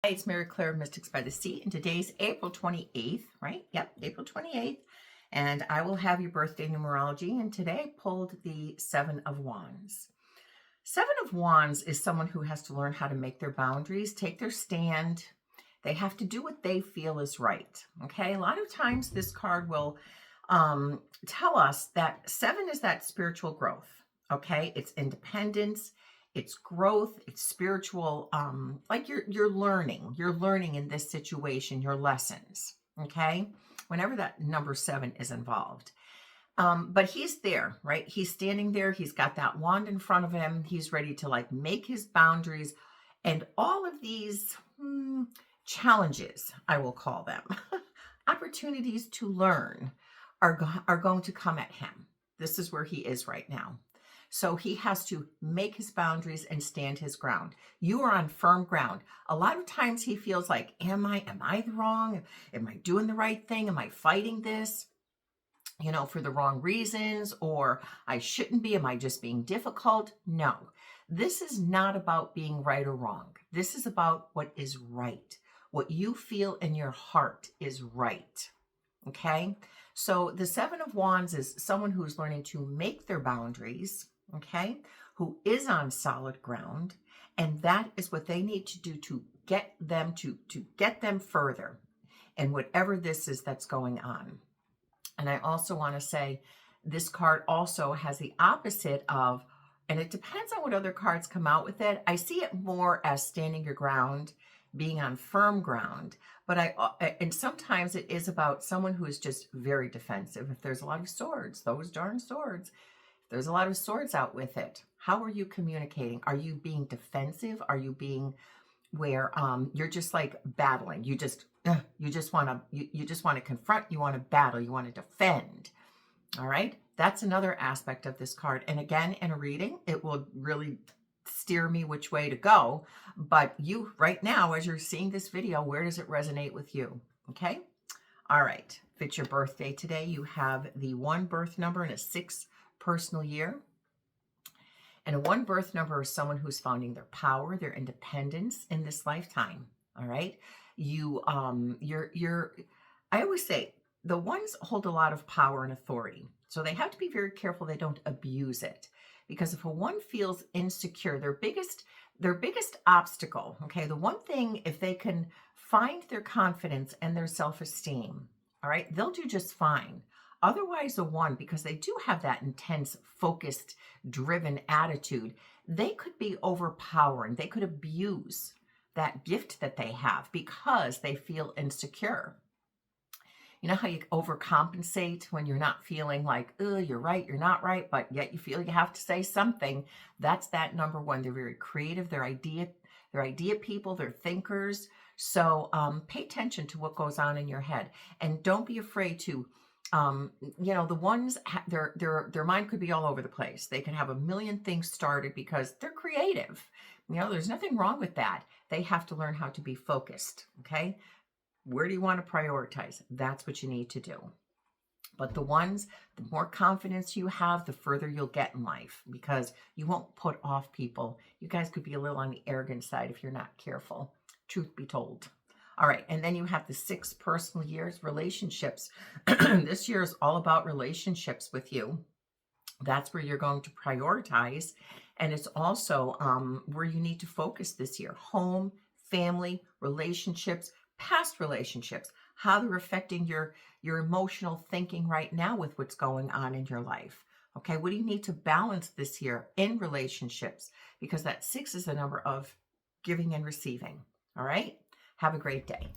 Hi, it's Mary Clare of Mystics by the Sea, and today's April 28th, right? Yep, April 28th. And I will have your birthday numerology, and today I pulled the Seven of Wands. Seven of Wands is someone who has to learn how to make their boundaries, take their stand. They have to do what they feel is right, okay? A lot of times this card will tell us that seven is that spiritual growth, okay? It's independence, it's growth, it's spiritual, like you're learning in this situation, your lessons, okay? Whenever that number seven is involved. But he's there, right? He's standing there. He's got that wand in front of him. He's ready to like make his boundaries. And all of these challenges, I will call them, opportunities to learn are going to come at him. This is where he is right now. So he has to make his boundaries and stand his ground. You are on firm ground. A lot of times he feels like, am I wrong? Am I doing the right thing? Am I fighting this, for the wrong reasons? Or I shouldn't be? Am I just being difficult? No, this is not about being right or wrong. This is about what is right. What you feel in your heart is right. Okay. So the Seven of Wands is someone who's learning to make their boundaries, okay, who is on solid ground. And that is what they need to do to get them to get them further in whatever this is that's going on. And I also want to say this card also has the opposite of, and it depends on what other cards come out with it. I see it more as standing your ground, being on firm ground, but and sometimes it is about someone who is just very defensive. If there's a lot of swords, those darn swords, if there's a lot of swords out with it, how are you communicating? Are you being defensive? Are you being where you're just like battling? You just want to confront, you want to battle, you want to defend. All right, that's another aspect of this card. And again, in a reading, it will really steer me which way to go. But you right now, as you're seeing this video, where does it resonate with you? Okay. All right. If it's your birthday today, you have the 1 birth number and a 6 personal year. And a 1 birth number is someone who's finding their power, their independence in this lifetime. All right. I always say the ones hold a lot of power and authority. So they have to be very careful they don't abuse it. Because if a 1 feels insecure, their biggest obstacle, okay, the one thing, if they can find their confidence and their self-esteem, all right, they'll do just fine. Otherwise, a 1, because they do have that intense, focused, driven attitude, they could be overpowering. They could abuse that gift that they have because they feel insecure. You know how you overcompensate when you're not feeling like, oh, you're right, you're not right, but yet you feel you have to say something. That's that number 1. They're very creative. They're idea people. They're thinkers. So pay attention to what goes on in your head, and don't be afraid to. The ones, their mind could be all over the place. They can have a million things started because they're creative. There's nothing wrong with that. They have to learn how to be focused. Okay. Where do you want to prioritize? That's what you need to do. But the ones, the more confidence you have, the further you'll get in life, because you won't put off people. You guys could be a little on the arrogant side if you're not careful, truth be told. All right, and then you have the 6 personal years, relationships. This year is all about relationships with you. That's where you're going to prioritize. And it's also where you need to focus this year. Home, family, relationships, past relationships, how they're affecting your emotional thinking right now with what's going on in your life. Okay, what do you need to balance this year in relationships? Because that 6 is the number of giving and receiving. All right, have a great day.